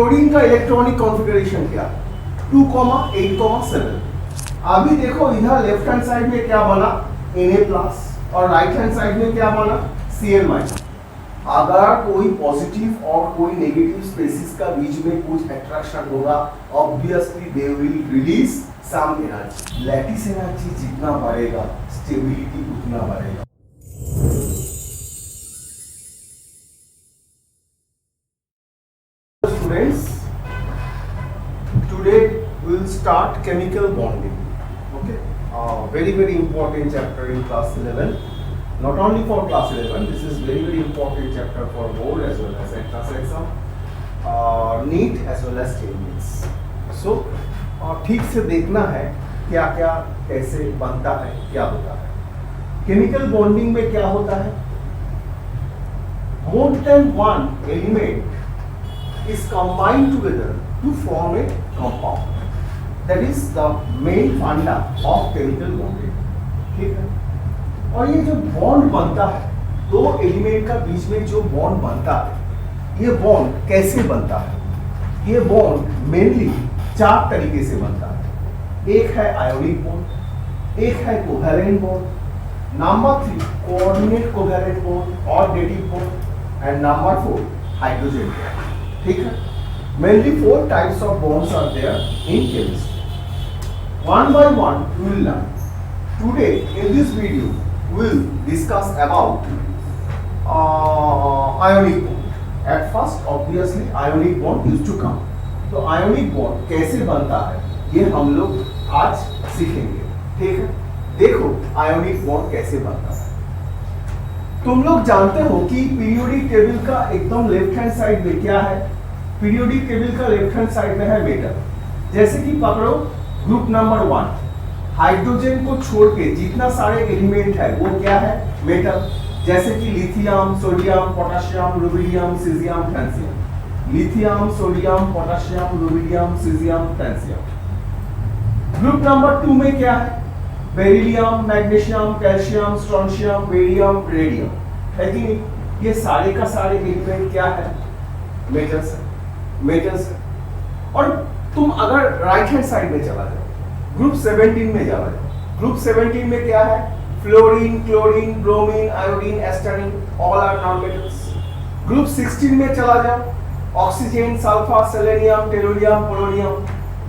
Chlorine का electronic configuration क्या है? 2,8,7। अभी देखो इधर लेफ्ट हैंड साइड में क्या बना, Na+ और राइट हैंड साइड में क्या बना, Cl-। अगर कोई पॉजिटिव और कोई नेगेटिव स्पेसिस का बीच में कुछ अट्रैक्शन होगा, obviously they will release some energy. Lattice energy जितना बढ़ेगा स्टेबिलिटी उतना बढ़ेगा। Students, today we will start chemical bonding. Okay, very important chapter in class 11. Not only for class 11, this is very important chapter for board as well as entrance exam, NEET as well as JEE. So ठीक से देखना है क्या क्या कैसे बनता है, क्या होता है। केमिकल बॉन्डिंग में क्या होता है, more than one element is combined together to form a compound. That is the main funda of chemical bonding. ठीक है, और ये जो बॉन्ड बनता है, दो एलिमेंट का बीच में जो बॉन्ड बनता है, ये बॉन्ड कैसे बनता है? ये बॉन्ड मेनली चार तरीके से बनता है। एक है आयोनिक बॉन्ड, एक है covalent bond, number 3 coordinate covalent bond और dative bond, and number 4 hydrogen bond. ठीक है, mainly 4 types of bonds are there in chemistry. One by one we will learn. Today in this video we will discuss about ionic bond. At first obviously ionic bond used to come. तो ionic bond कैसे बनता है ये हम लोग आज सीखेंगे। ठीक है, देखो ionic bond कैसे बनता है। तुम लोग जानते हो कि पीरियोडिक टेबल का एकदम लेफ्ट हैंड साइड में क्या है? पीरियोडिक टेबल का लेफ्ट हैंड साइड में है मेटल। जैसे कि पकड़ो ग्रुप नंबर 1, हाइड्रोजन को छोड़ के जितना सारे एलिमेंट है वो क्या है? मेटल। जैसे कि lithium, sodium, potassium, rubidium, caesium, francium. Lithium, sodium, potassium, rubidium, caesium, francium. Group number 2 में क्या है? Beryllium, magnesium, calcium, strontium, barium, radium. है कि नहीं? ये सारे का सारे एलिमेंट क्या है? मेटल्स है, मेटल्स है। और तुम अगर राइट हैंड साइड में चला जाओ, ग्रुप 17 में चला जाओ, ग्रुप 17 में क्या है? Fluorine, chlorine, bromine, iodine, astatine, all are non metals. Group 16 में चला जाओ, oxygen, sulphur, selenium, tellurium, polonium.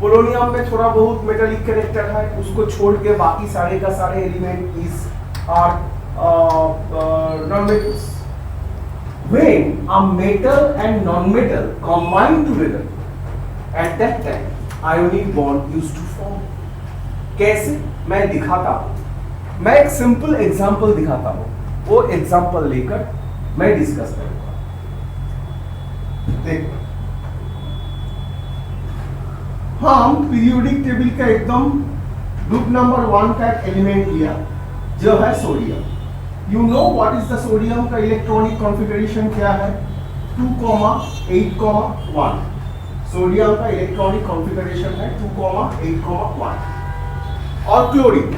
Polonium में थोड़ा बहुत मेटालिक कैरेक्टर है, उसको छोड़ के बाकी सारे का सारे element is are non metals. When a metal and non-metal combine together, at that time ionic bond used to form. कैसे? मैं दिखाता हूँ। मैं एक सिंपल एग्जांपल दिखाता हूँ, वो एग्जांपल लेकर मैं डिस्कस करूँगा। देखो, हम पीरियोडिक टेबल का एकदम ग्रुप नंबर 1 का एलिमेंट लिया जो है sodium. You know what is the sodium का इलेक्ट्रॉनिक कॉन्फ़िगरेशन क्या है? 2,8,1। सोडियम का इलेक्ट्रॉनिक कॉन्फ़िगरेशन है 2,8,1। और क्लोरीन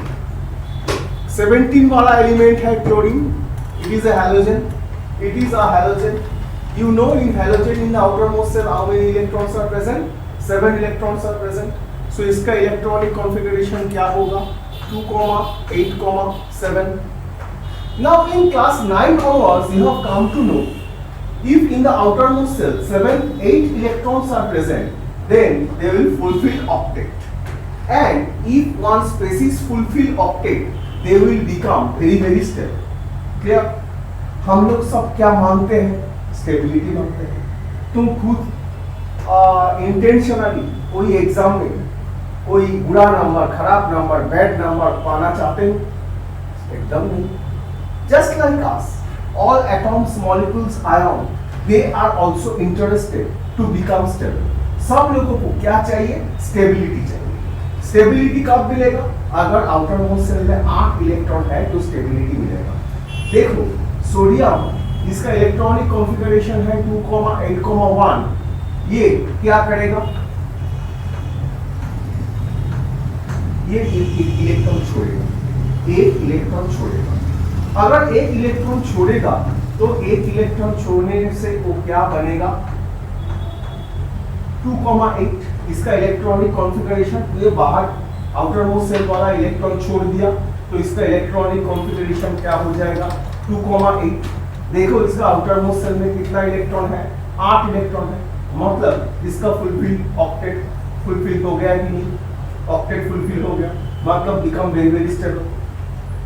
17 वाला एलिमेंट है chlorine. It is a halogen, it is a halogen. You know in halogen in the outermost cell how many electrons are present? 7 electrons are present. So इसका electronic configuration क्या होगा? 2,8,7। Now in class 9 onwards you have come to know if in the outermost cell 8 electrons are present, then they will fulfill octet, and if one species fulfill octet they will become very stable. Clear? हम लोग सब क्या मांगते हैं? Stability मांगते हैं। तुम खुद इंटेंशनली कोई एग्जाम में कोई बुरा नंबर, खराब नंबर, बैड नंबर पाना चाहते हो? एकदम नहीं। Just like us, all atoms, molecules, ion, they are also interested to become stable. सब लोगों को क्या चाहिए? स्टेबिलिटी चाहिए। स्टेबिलिटी कब मिलेगा? अगर आउटर मोस्ट सेल में 8 इलेक्ट्रॉन है तो स्टेबिलिटी मिलेगा। देखो सोडियम, जिसका इलेक्ट्रॉनिक कॉन्फ़िगरेशन है 2,8,1, ये क्या करेगा? ये एक इलेक्ट्रॉन छोड़ेगा, एक इलेक्ट्रॉन छोड़ेगा। अगर एक इलेक्ट्रॉन छोड़ेगा तो एक इलेक्ट्रॉन छोड़ने से वो क्या बनेगा? 2,8 इसका इलेक्ट्रॉनिक कॉन्फ़िगरेशन, ये बाहर आउटर मोस्ट सेल वाला इलेक्ट्रॉन छोड़ दिया तो इसका इलेक्ट्रॉनिक कॉन्फ़िगरेशन क्या हो जाएगा 2,8। देखो इसका आउटर मोस्ट सेल में कितना इलेक्ट्रॉन है, 8 इलेक्ट्रॉन है, मतलब इसका फुलफिल ऑक्टेट फुलफिल हो गया कि नहीं, ऑक्टेट फुलफिल हो गया, मतलब बिकम वेरी वेरी स्टेबल।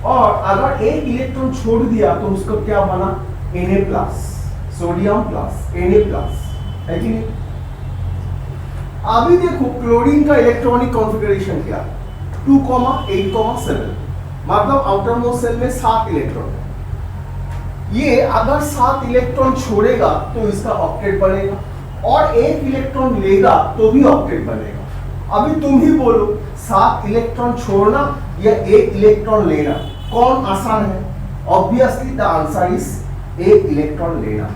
और अगर एक इलेक्ट्रॉन छोड़ दिया तो उसका क्या बना Na+, सोडियम प्लस Na+, है कि नहीं। अभी देखो क्लोरीन का इलेक्ट्रॉनिक कॉन्फ़िगरेशन क्या, 2,8,7, मतलब आउटर मोस्ट सेल में 7 इलेक्ट्रॉन है। ये अगर 7 इलेक्ट्रॉन छोड़ेगा तो इसका ऑक्टेट बनेगा, और एक इलेक्ट्रॉन लेगा तो भी ऑक्टेट बनेगा। अभी तुम ही बोलो 7 इलेक्ट्रॉन छोड़ना या एक इलेक्ट्रॉन लेना कौन आसान है? ऑब्वियसली द आंसर इज एक इलेक्ट्रॉन लेना।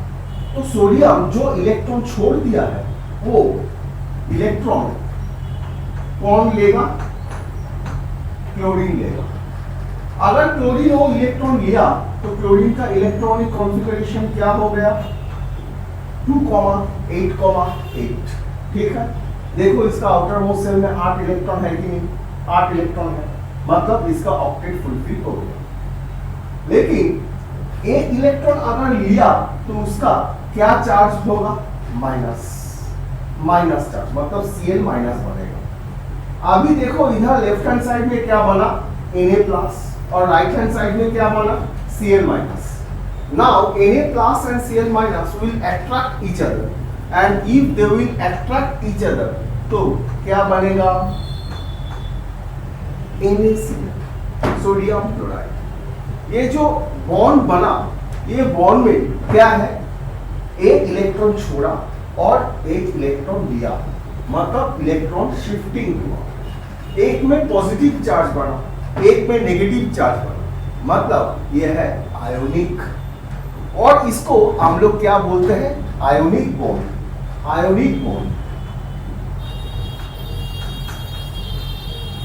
तो सोडियम जो इलेक्ट्रॉन छोड़ दिया है वो इलेक्ट्रॉन कौन लेगा? क्लोरीन लेगा। अगर क्लोरीन वो इलेक्ट्रॉन लिया तो क्लोरीन का इलेक्ट्रॉनिक कॉन्फ़िगरेशन क्या हो गया 2,8,8, ठीक है। देखो इसका आउटर मोस्ट सेल में 8 इलेक्ट्रॉन है कि नहीं, 8 इलेक्ट्रॉन है, मतलब इसका ऑक्टेट फुलफिल हो गया। लेकिन एक इलेक्ट्रॉन अगर लिया तो उसका क्या चार्ज होगा, माइनस चार्ज, मतलब Cl- बनेगा। अभी देखो इधर लेफ्ट हैंड साइड में क्या बना Na+ और राइट हैंड साइड में क्या बना Cl-। Now Na+ and Cl- will attract each other, and if they will attract each other तो क्या बनेगा NaCl, सोडियम क्लोराइड। ये जो बॉन्ड बना, ये बॉन्ड में क्या है, एक इलेक्ट्रॉन छोड़ा और एक इलेक्ट्रॉन लिया, मतलब इलेक्ट्रॉन शिफ्टिंग हुआ। एक में पॉजिटिव चार्ज बना, एक में नेगेटिव चार्ज बना, मतलब यह है आयोनिक। और इसको हम लोग क्या बोलते हैं, आयोनिक बॉन्ड, आयोनिक बॉन्ड।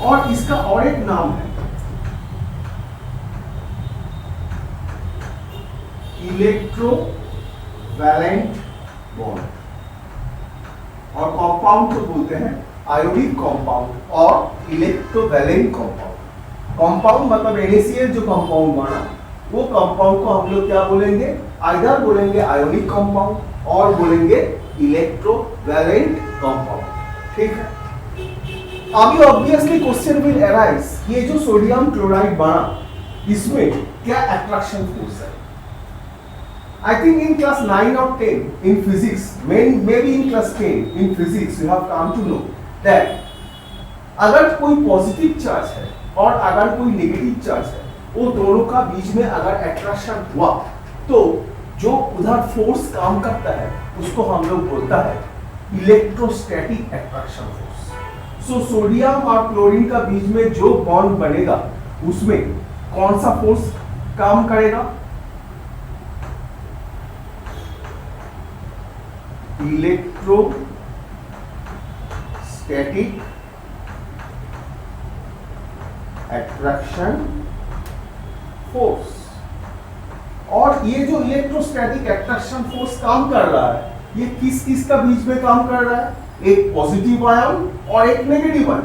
और इसका और एक नाम है इलेक्ट्रोवैलेंट बॉन्ड, और कंपाउंड को बोलते हैं आयोनिक कंपाउंड और इलेक्ट्रोवैलेंट कंपाउंड। कंपाउंड मतलब NaCl जो कंपाउंड बना, वो कंपाउंड को हम लोग क्या बोलेंगे, आइदर बोलेंगे आयोनिक कंपाउंड और बोलेंगे इलेक्ट्रोवैलेंट कंपाउंड, ठीक है। अभी ऑब्वियसली क्वेश्चन विल अराइज, ये जो सोडियम क्लोराइड बना इसमें क्या अट्रैक्शन फोर्स है। I think in class 9 or 10 in physics, maybe in class 10 in physics you have come to know that अगर कोई पॉजिटिव चार्ज है और अगर कोई नेगेटिव चार्ज है, वो दोनों का बीच में अगर अट्रैक्शन हुआ तो जो उधर फोर्स काम करता है उसको हम लोग बोलता है electrostatic attraction force. So sodium और क्लोरीन का बीच में जो बॉन्ड बनेगा उसमें कौन सा फोर्स काम करेगा, इलेक्ट्रोस्टैटिक अट्रैक्शन फोर्स। और ये जो इलेक्ट्रोस्टैटिक अट्रैक्शन फोर्स काम कर रहा है, ये किस किस का बीच में काम कर रहा है, एक पॉजिटिव आयन और एक नेगेटिव आयन,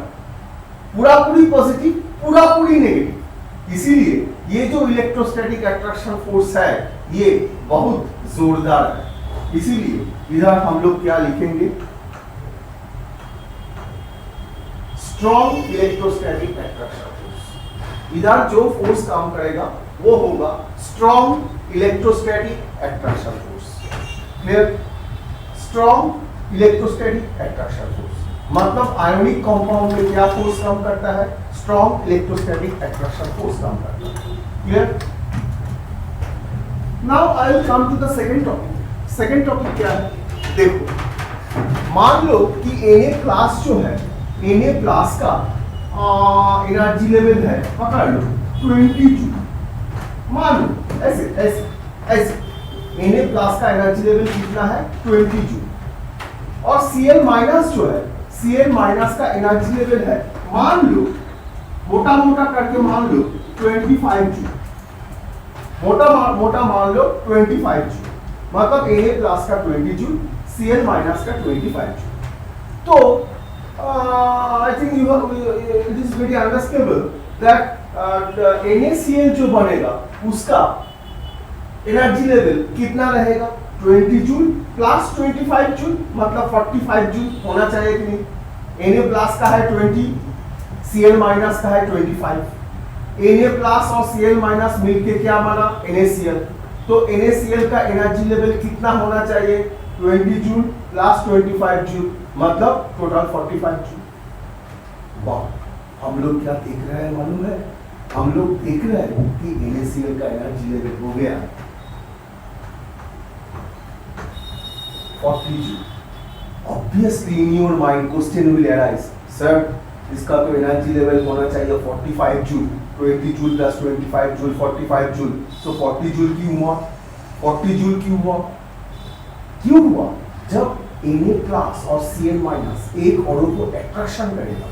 पूरा पूरी पॉजिटिव पूरा पूरी नेगेटिव। इसीलिए ये जो इलेक्ट्रोस्टैटिक अट्रैक्शन फोर्स है ये बहुत जोरदार है। इसीलिए इधर हम लोग क्या लिखेंगे, स्ट्रॉन्ग इलेक्ट्रोस्टैटिक अट्रैक्शन फोर्स। इधर जो फोर्स काम करेगा वो होगा strong electrostatic attraction force. Clear, strong electrostatic attraction force मतलब आयोनिक कंपाउंड में क्या फोर्स काम करता है, स्ट्रॉन्ग इलेक्ट्रोस्टैटिक अट्रैक्शन फोर्स काम करता है। Clear, now I will come to the second topic. Second topic क्या है, देखो मान लो कि Na+ जो है, Na+ का एनर्जी लेवल है, पकड़ लो 22, मान लो ऐसे ऐसे ऐसे Na+ का एनर्जी लेवल कितना है 22, और Cl- जो है, Cl- का एनर्जी लेवल है, मान लो मोटा मोटा करके मान लो 25 जूल, मोटा मान लो 25 जूल, मतलब Na+ का 20 जूल, Cl- का 25 जूल। तो I think it is very understandable that NaCl जो बनेगा उसका एनर्जी लेवल कितना रहेगा 20 जूल प्लस 25 जूल, मतलब 45 जूल होना चाहिए कि नहीं। Na प्लस का है 20, Cl माइनस का है 25। Na प्लस और Cl माइनस मिलके क्या बना NaCl। तो NaCl का एनर्जी लेवल कितना होना चाहिए 20 जूल प्लस 25 जूल, मतलब टोटल 45 जूल। वाह, हम लोग क्या देख रहे हैं मालूम है? हम लोग देख रहे हैं कि NaCl का एनर्जी लेवल हो गया 40 joule. Obviously in your mind question will arise, sir इसका तो एनर्जी लेवल होना चाहिए 45 joule, 20 joule plus 25 joule 45 joule, so 40 joule क्यों हुआ? 40 जूल क्यों हुआ? क्यों हुआ? जब Na प्लस और Cl माइनस एक अणु को अट्रैक्शन करेगा।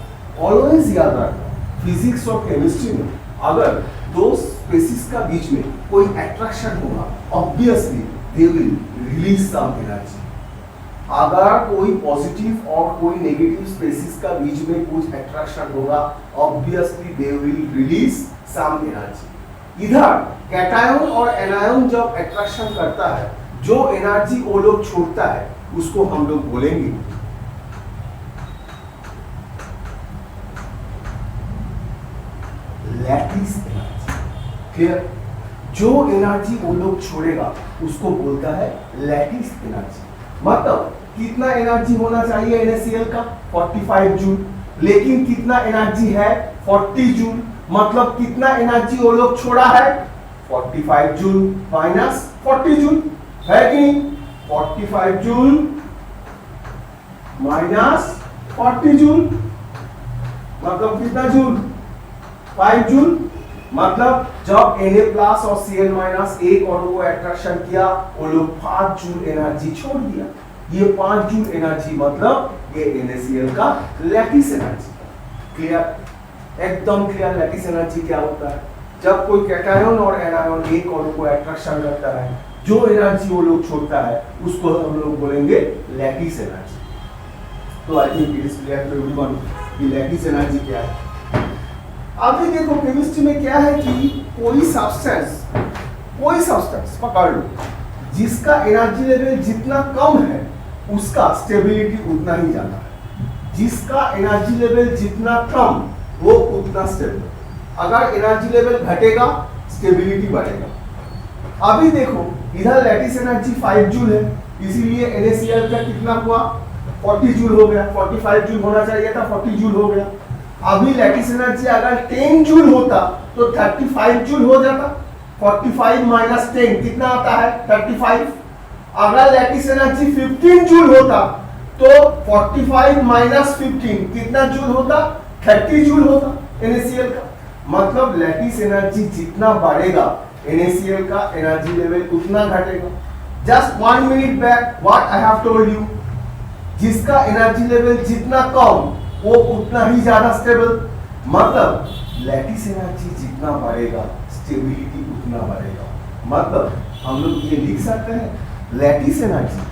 ऑलवेज याद रखना फिजिक्स और केमिस्ट्री में अगर दो स्पेसिस का बीच में कोई अट्रैक्शन होगा, obviously they will release some energy. अगर कोई पॉजिटिव और कोई नेगेटिव स्पेसिस का बीच में कुछ अट्रैक्शन होगा, obviously they will release some energy. इधर कैटायन और एनायन जब अट्रैक्शन करता है, जो एनर्जी वो लोग छोड़ता है उसको हम लोग बोलेंगे लैटिस एनर्जी। क्लियर? जो एनर्जी वो लोग छोड़ेगा उसको बोलता है लैटिस एनर्जी। मतलब कितना एनर्जी होना चाहिए NaCl का 45 जूल, लेकिन कितना एनर्जी है 40 जूल, मतलब कितना एनर्जी वो लोग छोड़ा है 45 जूल माइनस 40 जूल, है कि नहीं? 45 जूल माइनस 40 जूल मतलब कितना जूल? 5 जूल। मतलब जब Na प्लस और Cl माइनस एक और वो अट्रैक्शन किया, वो लोग 5 जूल एनर्जी छोड़ दिया। ये 5 जूल एनर्जी मतलब ये NaCl का लैटिस एनर्जी। क्लियर? एकदम क्लियर। लैटिस एनर्जी क्या होता है? जब कोई कैटायन और एनायन एक और को अट्रैक्शन करता है, जो एनर्जी वो लोग छोड़ता है उसको हम लोग बोलेंगे लैटिस एनर्जी। तो I think it is clear to everyone कि लैटिस एनर्जी क्या है। अभी देखो केमिस्ट्री में क्या है कि कोई सब्सटेंस पकड़ लो जिसका एनर्जी लेवल जितना कम है उसका स्टेबिलिटी उतना ही ज्यादा है। जिसका एनर्जी लेवल जितना कम वो उतना स्टेबल। अगर एनर्जी लेवल घटेगा स्टेबिलिटी बढ़ेगा। अभी देखो इधर लैटिस एनर्जी 5 जूल है, इसीलिए NaCl का कितना हुआ 40 जूल हो गया। 45 जूल होना चाहिए था, 40 जूल हो गया। अभी लैटिस एनर्जी अगर 10 जूल होता तो 35 जूल हो जाता। 45 माइनस 10 कितना आता है 35। अगर लैटिस एनर्जी 15 जूल होता तो 45 माइनस 15 कितना जूल होता 30 जूल होता NaCl का। मतलब लैटिस एनर्जी जितना बढ़ेगा NaCl का एनर्जी लेवल उतना घटेगा। Just 1 minute back what I have told you, जिसका एनर्जी लेवल जितना कम वो उतना ही ज्यादा स्टेबल। मतलब लैटिस एनर्जी जितना बढ़ेगा स्टेबिलिटी उतना बढ़ेगा। मतलब हम लोग ये लिख सकते हैं lattice energy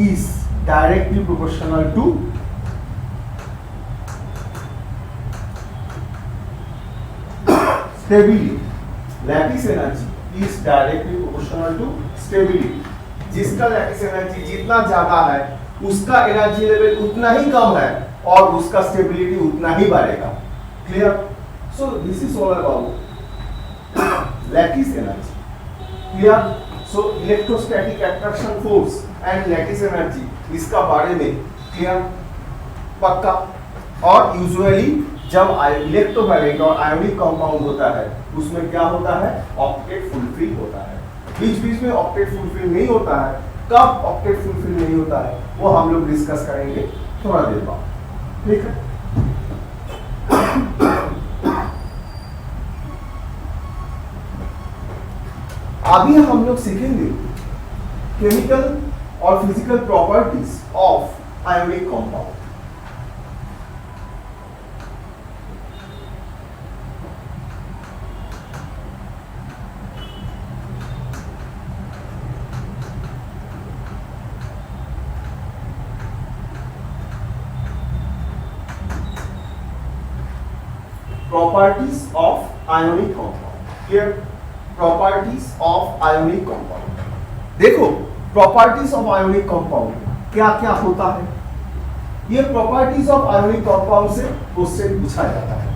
is directly proportional to stability. Lattice energy is directly proportional to stability. जिसका लैटिस एनर्जी जितना ज्यादा है उसका एनर्जी लेवल उतना ही कम है और उसका स्टेबिलिटी उतना ही बढ़ेगा। Clear? So this is all about lattice energy. Clear? So electrostatic attraction force and lattice energy, इसका बारे में क्लियर पक्का। और यूजुअली जब इलेक्ट्रोवैलेंट और आयोनिक कंपाउंड होता है उसमें क्या होता है ऑक्टेट फुलफिल होता है। बीच बीच में ऑक्टेट फुलफिल नहीं होता है। कब ऑक्टेट फुलफिल नहीं होता है वो हम लोग डिस्कस करेंगे थोड़ा देर बाद। ठीक है? अभी हम लोग सीखेंगे केमिकल और physical properties of ionic compound. Properties of ionic compound. Clear? Properties of ionic compound. देखो प्रॉपर्टीज ऑफ आयोनिक कंपाउंड क्या क्या होता है। ये प्रॉपर्टीज ऑफ आयोनिक कंपाउंड से क्वेश्चन पूछा जाता है।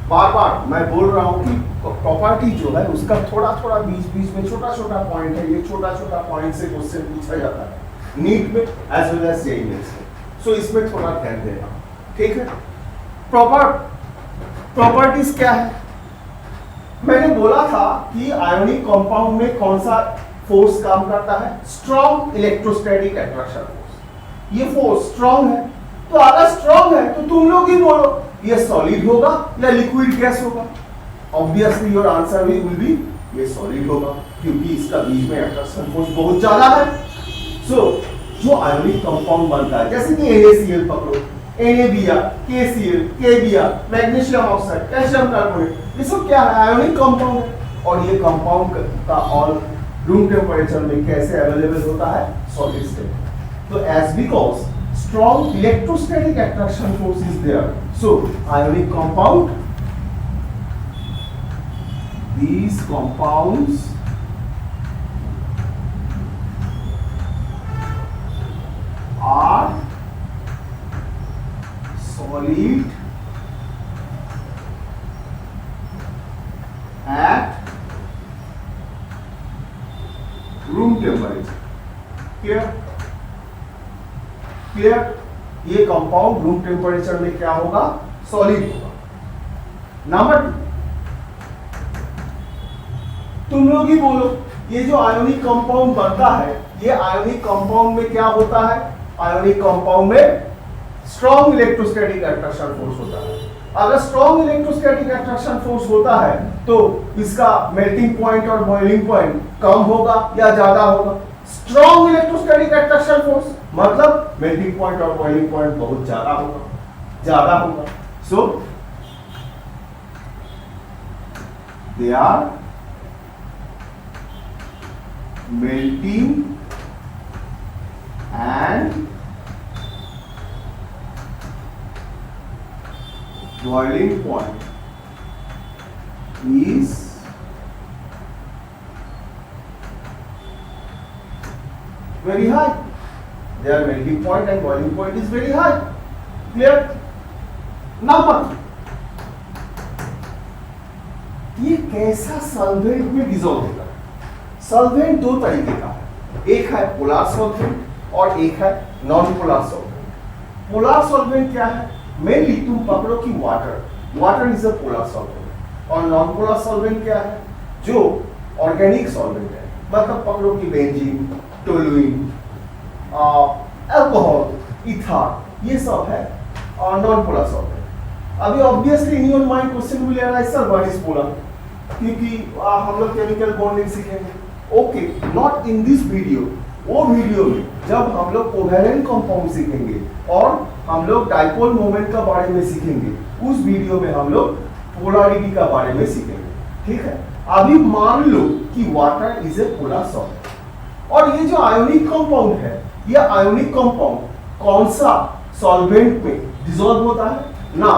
बार बार मैं बोल रहा हूं कि प्रॉपर्टी जो है उसका थोड़ा थोड़ा बीच बीच में छोटा छोटा पॉइंट है, ये छोटा छोटा पॉइंट से क्वेश्चन पूछा जाता है नीट में एज वेल एज जेईई में। सो इसमें थोड़ा ध्यान देना, ठीक है। प्रॉपर्टीज क्या है? मैंने बोला था कि आयोनिक कंपाउंड में कौन सा फोर्स काम करता है? Strong electrostatic attraction force. ये फोर्स स्ट्रॉन्ग है, तो अगर स्ट्रॉन्ग है तो तुम लोग ही बोलो ये सॉलिड होगा या लिक्विड गैस होगा। Obviously your answer will be ये सॉलिड होगा, क्योंकि इसका बीच में अट्रैक्शन फोर्स बहुत ज्यादा है। सो जो आयोनिक कंपाउंड बनता है, जैसे कि NaCl पकड़ो, NaBr, KCl, KBr, magnesium oxide, calcium carbonate, ये सब क्या है? आयोनिक कंपाउंड है। और ये कंपाउंड का ऑल रूम टेम्परेचर में कैसे अवेलेबल होता है? Solid state. तो as because strong electrostatic attraction force is there, so ionic compound, these compounds are solid at room temperature। clear? Clear? ये कंपाउंड रूम टेम्परेचर में क्या होगा? सॉलिड होगा। नंबर 2, तुम लोग ही बोलो ये जो आयोनिक कंपाउंड बनता है, ये आयोनिक कंपाउंड में क्या होता है? आयोनिक कंपाउंड में स्ट्रॉन्ग इलेक्ट्रोस्टैटिक अट्रैक्शन फोर्स होता है। अगर स्ट्रॉन्ग इलेक्ट्रोस्टैटिक अट्रैक्शन फोर्स होता है तो इसका मेल्टिंग पॉइंट और बॉइलिंग पॉइंट कम होगा या ज्यादा होगा? स्ट्रॉन्ग इलेक्ट्रोस्टैटिक अट्रैक्शन फोर्स मतलब मेल्टिंग पॉइंट और बॉइलिंग पॉइंट बहुत ज्यादा होगा। So they are melting and boiling point is very high. Their melting point and boiling point is very high. Clear? Number 3, ये कैसा सॉल्वेंट में डिसॉल्व होगा? Solvent दो तरीके का है, एक है पोलर सॉल्वेंट और एक है non polar solvent. Polar solvent क्या है? मेनली तुम पकड़ो कि water is a polar solvent. और नॉन पोलर सॉल्वेंट क्या है? जो ऑर्गेनिक सॉल्वेंट है, मतलब पकड़ो कि बेंजीन, टोलुइन, अल्कोहल, इथार, ये सब है और नॉन पोलर सॉल्वेंट। अभी obviously in your mind question will arise, sir what is polar? क्योंकि हम लोग केमिकल बॉन्डिंग सीखेंगे। Okay, not in this video. वो वीडियो में जब हम लोग कोवेलेंट कंपाउंड सीखेंगे और हम लोग डाइपोल मोमेंट का बारे में सीखेंगे, उस वीडियो में हम लोग पोलैरिटी का बारे में सीखेंगे। ठीक है, अभी मान लो कि water is a polar solvent और ये जो आयोनिक कंपाउंड है, ये आयोनिक कंपाउंड कौन सा सॉल्वेंट में डिसॉल्व होता है? ना,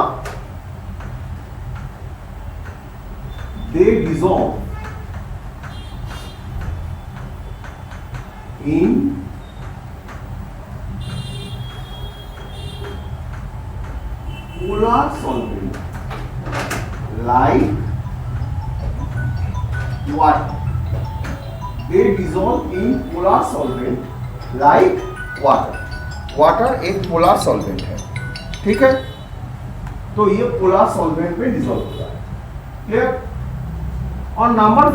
दे dissolve in polar solvent like water. They dissolve in polar solvent like water. Water एक polar solvent है, ठीक है? तो ये polar solvent में dissolve होता है। क्लियर? और number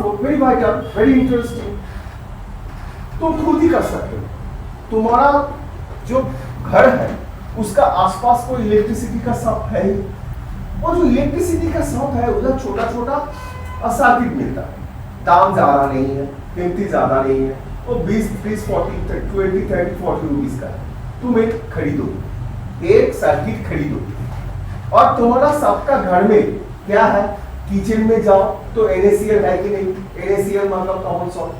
4 very vital, very interesting. तुम खुद ही कर सकते हो। तुम्हारा जो घर है उसका आसपास कोई इलेक्ट्रिसिटी का शॉप है ही, और जो इलेक्ट्रिसिटी का शॉप है उधर छोटा छोटा सर्किट मिलता है। दाम ज्यादा नहीं है, कीमती ज्यादा नहीं है, वो 20, 30, 40, 20, 30, 40 रुपीज का है। तुम एक खरीदो, एक सर्किट खरीदो, और तुम्हारा सबका घर में क्या है? किचन में जाओ तो NaCl है कि नहीं? NaCl मतलब कॉमन सॉल्ट,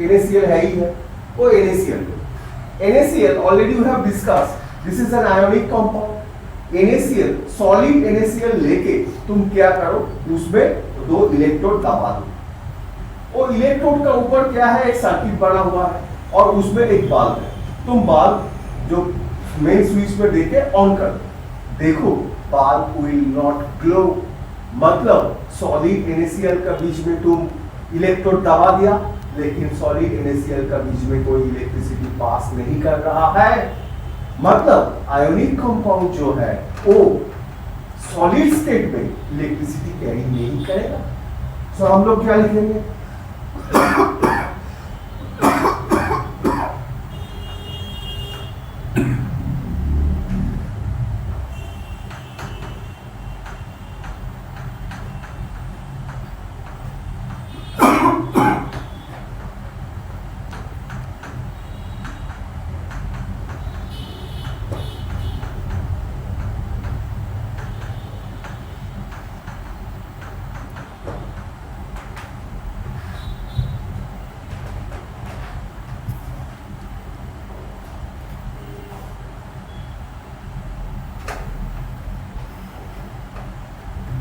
NaCl है ही है, वो NaCl already we have discuss, this is an ionic compound. NaCl solid NaCl लेके तुम क्या करो, उसमें 2 इलेक्ट्रोड दबा दो। वो इलेक्ट्रोड का ऊपर क्या है, एक सर्किट बना हुआ है और उसमें एक बल्ब है। तुम बल्ब जो मेन स्विच पे देके ऑन कर दो, देखो बल्ब विल नॉट ग्लो। मतलब सॉलिड NaCl का बीच में तुम इलेक्ट्रोड दबा दिया, लेकिन सॉलिड NaCl का बीच में कोई इलेक्ट्रिसिटी पास नहीं कर रहा है। मतलब आयोनिक कंपाउंड जो है वो सॉलिड स्टेट में इलेक्ट्रिसिटी कैरी नहीं करेगा। सो हम लोग क्या लिखेंगे,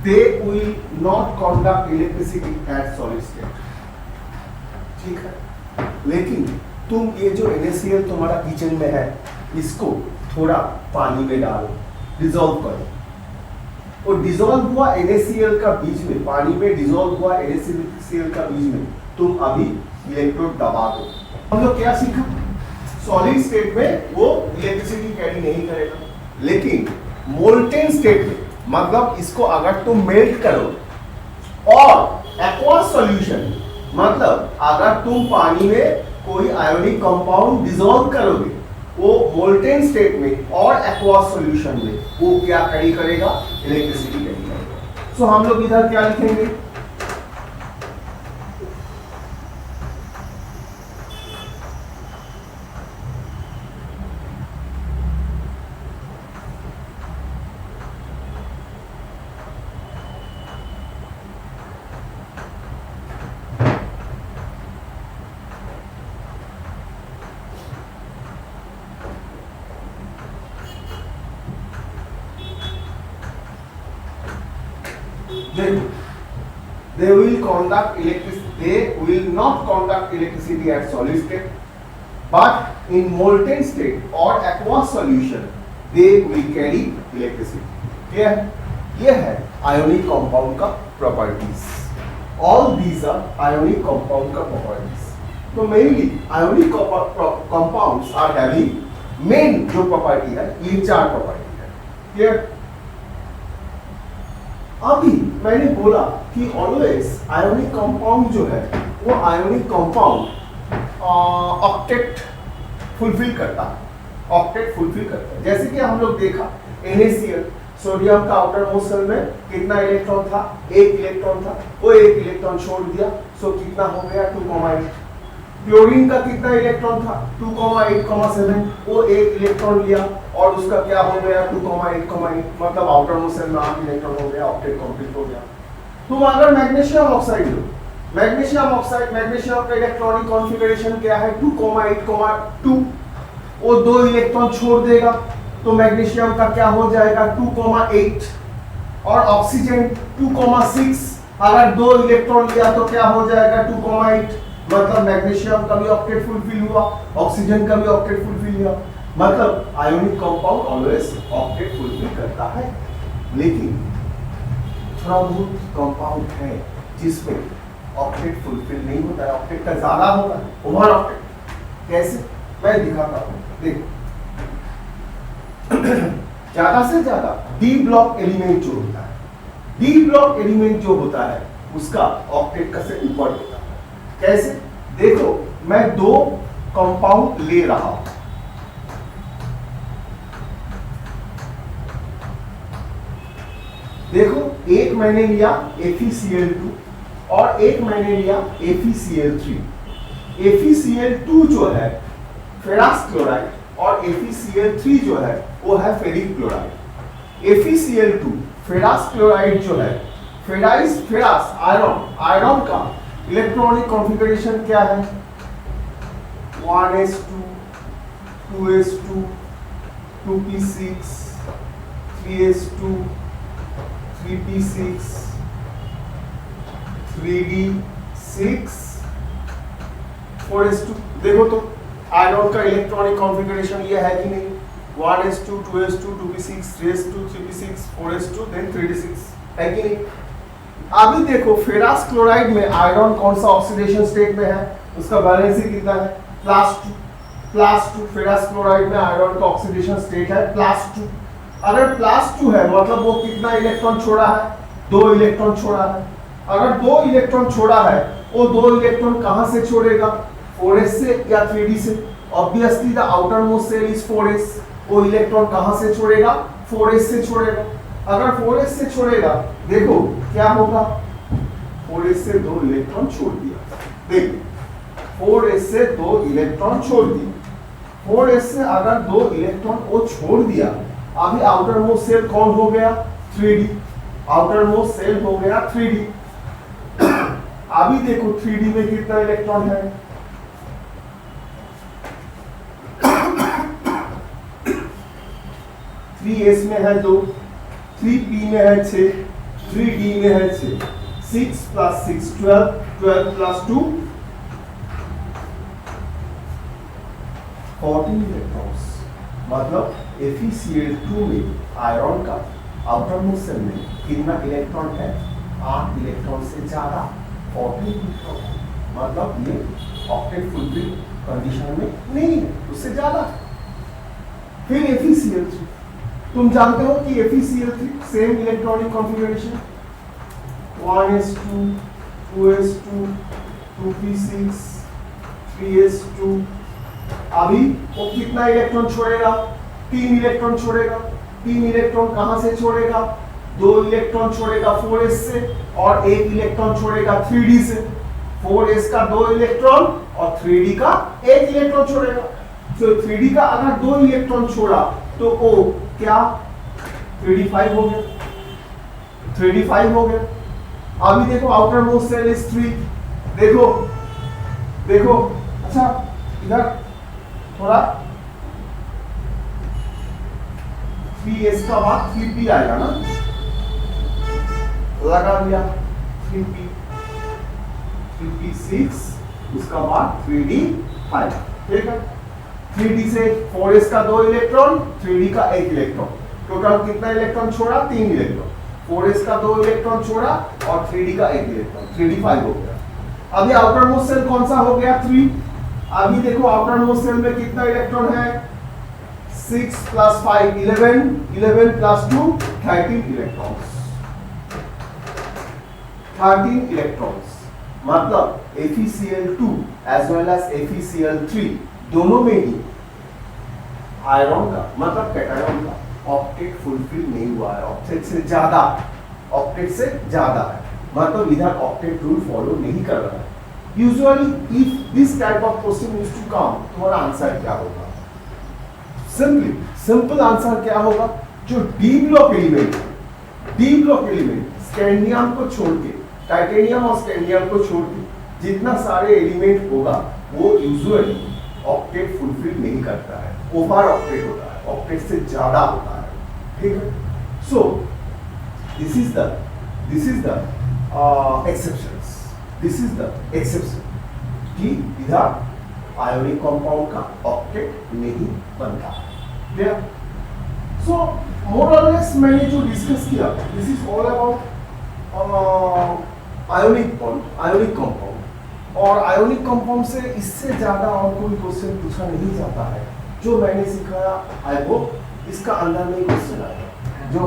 they will not conduct electricity at solid state। ठीक है, लेकिन तुम ये जो NaCl तुम्हारा किचन में है, इसको थोड़ा पानी में डालो, डिसॉल्व करो। और डिसॉल्व हुआ NaCl का बीच में, पानी में डिसॉल्व हुआ NaCl का बीच में तुम अभी इलेक्ट्रोड दबा दो। हम लोग क्या सीखा, सॉलिड स्टेट में वो इलेक्ट्रिसिटी कैरी नहीं करेगा, लेकिन मोल्टेन स्टेट में, मतलब इसको अगर तुम मेल्ट करो और एक्वस सॉल्यूशन, मतलब अगर तुम पानी में कोई आयोनिक कंपाउंड डिसॉल्व करोगे, वो मोल्टेन स्टेट में और एक्वस सॉल्यूशन में वो क्या कैरी करेगा, इलेक्ट्रिसिटी कैरी करेगा। सो हम लोग इधर क्या लिखेंगे, they will conduct electricity, they will not conduct electricity at solid state, but in molten state or aqueous solution they will carry electricity। क्या है, ये है ionic compound का properties। all these are ionic compound का properties। तो mainly ionic compounds are having main जो property है, ये 4 property है। क्लियर, अभी मैंने बोला कि ऑलवेज आयोनिक कंपाउंड जो है वो आयोनिक कंपाउंड ऑक्टेट फुलफिल करता है, ऑक्टेट फुलफिल करता है। जैसे कि हम लोग देखा NaCl, सोडियम का आउटर मोस्ट शेल में कितना इलेक्ट्रॉन था, 1 इलेक्ट्रॉन था, वो 1 इलेक्ट्रॉन छोड़ दिया, सो कितना हो गया 2,8। क्लोरीन का कितना इलेक्ट्रॉन था 2,8,7, वो 1 इलेक्ट्रॉन लिया और उसका क्या हो गया 2,8,8, मतलब आउटर मोस्ट शेल में 8 इलेक्ट्रॉन हो गया, ऑक्टेट कंप्लीट हो गया। तुम अगर मैग्नीशियम ऑक्साइड लो, मैग्नीशियम ऑक्साइड, मैग्नीशियम का इलेक्ट्रॉनिक कॉन्फ़िगरेशन क्या है 2,8,2, वो 2 इलेक्ट्रॉन छोड़ देगा, तो मैग्नीशियम का क्या हो जाएगा 2,8, और ऑक्सीजन 2,6, अगर 2 इलेक्ट्रॉन लिया तो क्या हो जाएगा 2,8, मतलब मैग्नीशियम का भी ऑक्टेट फुलफिल हुआ, ऑक्सीजन का भी ऑक्टेट फुलफिल हुआ। मतलब ionic compound always octet fulfil करता है, लेकिन थोड़ा बहुत कंपाउंड है जिसमें ऑक्टेट फुलफिल नहीं होता है, ऑक्टेट का ज्यादा होता है, ओवर ऑक्टेट। कैसे, मैं दिखाता हूँ, देखो ज्यादा से ज्यादा डी ब्लॉक एलिमेंट जो होता है, डी ब्लॉक एलिमेंट जो होता है उसका ऑक्टेट का से ऊपर होता है। कैसे, देखो मैं 2 कंपाउंड ले रहा हूं, देखो एक मैंने लिया FeCl2 और एक मैंने लिया FeCl3। FeCl2 जो है फेरस क्लोराइड और FeCl3 जो है वो है ferric chloride. FeCl2 ferrous chloride जो है, फेरस आयरन का इलेक्ट्रॉनिक कॉन्फ़िगरेशन क्या है 1s2 2s2 2p6 3s2 3p6 3d6 4s2। देखो तो आयरन का इलेक्ट्रॉनिक कॉन्फ़िगरेशन ये है कि नहीं, 1s2 2s2 2p6 3s2 3p6 4s2 then 3d6 है कि नहीं। अभी देखो फेरस क्लोराइड में आयरन कौन सा ऑक्सीडेशन स्टेट में है, उसका वैलेंसी कितना है, +2 फेरस क्लोराइड में आयरन का ऑक्सीडेशन स्टेट है +2। अगर +2 है मतलब वो कितना इलेक्ट्रॉन छोड़ा है, 2 इलेक्ट्रॉन छोड़ा है। अगर 2 इलेक्ट्रॉन छोड़ा है, वो 2 इलेक्ट्रॉन कहां से छोड़ेगा, 4s से या 3d से। Obviously the outer most shell is 4s, वो इलेक्ट्रॉन कहां से छोड़ेगा, 4s से छोड़ेगा। अगर 4s से छोड़ेगा, देखो क्या होगा, 4s से 2 इलेक्ट्रॉन छोड़ दिया, देखो 4s से 2 इलेक्ट्रॉन छोड़ दिया। 4s से अगर 2 इलेक्ट्रॉन वो छोड़ दिया, अभी आउटर मोस्ट शेल कौन हो गया, 3d, आउटर मोस्ट शेल हो गया 3d। अभी देखो 3d में कितना इलेक्ट्रॉन है, 3s में है 2, 3p में है 6, 3d में है 6, 6 + 6 12, 12 + 2 14 इलेक्ट्रॉन्स। मतलब FeCl2 में आयरन का आउटर मोस्ट शेल में कितना इलेक्ट्रॉन है, 8 इलेक्ट्रॉन से ज्यादा 14 इलेक्ट्रॉन, मतलब ये ऑक्टेट फुलफिल कंडीशन में नहीं है, उससे ज्यादा। फिर FeCl3, तुम जानते हो कि FeCl3 same electronic configuration, 1s2 2s2 2p6 3s2। अभी वो कितना इलेक्ट्रॉन छोड़ेगा, 3 इलेक्ट्रॉन छोड़ेगा। 3 इलेक्ट्रॉन कहां से छोड़ेगा, 2 इलेक्ट्रॉन छोड़ेगा 4s से और 1 इलेक्ट्रॉन छोड़ेगा 3d से। 4s का 2 इलेक्ट्रॉन और 3d का 1 इलेक्ट्रॉन छोड़ेगा। तो 3d का अगर 2 इलेक्ट्रॉन छोड़ा तो ओ क्या 3d5 हो गया, 3d5 हो गया। अभी देखो आउटर मोस्ट शेल इज 3, देखो देखो, अच्छा इधर थोड़ा 3s का बाद 3p आएगा ना, लगा दिया 3p 3p6, उसका बाद 3d5, ठीक है। 3d से 4s का 2 इलेक्ट्रॉन, 3d का 1 इलेक्ट्रॉन, टोटल कितना इलेक्ट्रॉन छोड़ा, 3 इलेक्ट्रॉन। 4s का 2 इलेक्ट्रॉन छोड़ा और 3d का 1 इलेक्ट्रॉन, 3d5 हो गया। अभी आउटर मोस्ट शेल कौन सा हो गया, 3। अभी देखो आउटर मोस्ट शेल में कितना इलेक्ट्रॉन है, 6 + 5 11, 11 + 2 13 इलेक्ट्रॉन्स, 13 इलेक्ट्रॉन्स। मतलब FeCl2 as well as FeCl3 दोनों में ही आयरन का मतलब कैटायन का ऑक्टेट फुलफिल नहीं हुआ है, ऑक्टेट से ज्यादा है, मतलब इधर ऑक्टेट रूल फॉलो नहीं कर रहा है। Usually if this type of question used to come, तुम्हारा आंसर क्या होगा, सिंपल आंसर क्या होगा, जो डी ब्लॉक एलिमेंट स्कैंडियम को छोड़ के, टाइटेनियम और स्कैंडियम को छोड़ के जितना सारे एलिमेंट होगा वो यूजुअली ऑक्टेट फुलफिल नहीं करता है, ओवर ऑक्टेट होता है, ऑक्टेट से ज्यादा होता है, ठीक है। So this is the exceptions, this is the exception कि इधर आयोनिक कंपाउंड का ऑक्टेट नहीं बनता है, क्लियर। सो मोर और लेस मैंने जो डिस्कस किया, this is all about ionic compound. और आयोनिक कंपाउंड से इससे ज्यादा और कोई क्वेश्चन पूछा नहीं जाता है। जो मैंने सिखाया, आई होप इसका अंदर में क्वेश्चन आएगा, जो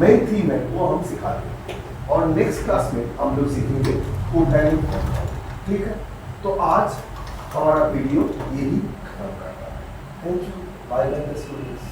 मेन थीम है वो हम सिखाते हैं और नेक्स्ट क्लास में हम लोग सीखेंगे ऑर्गेनिक कंपाउंड, ठीक है। तो आज हमारा वीडियो यही खत्म करता है। Thank you, bye bye students.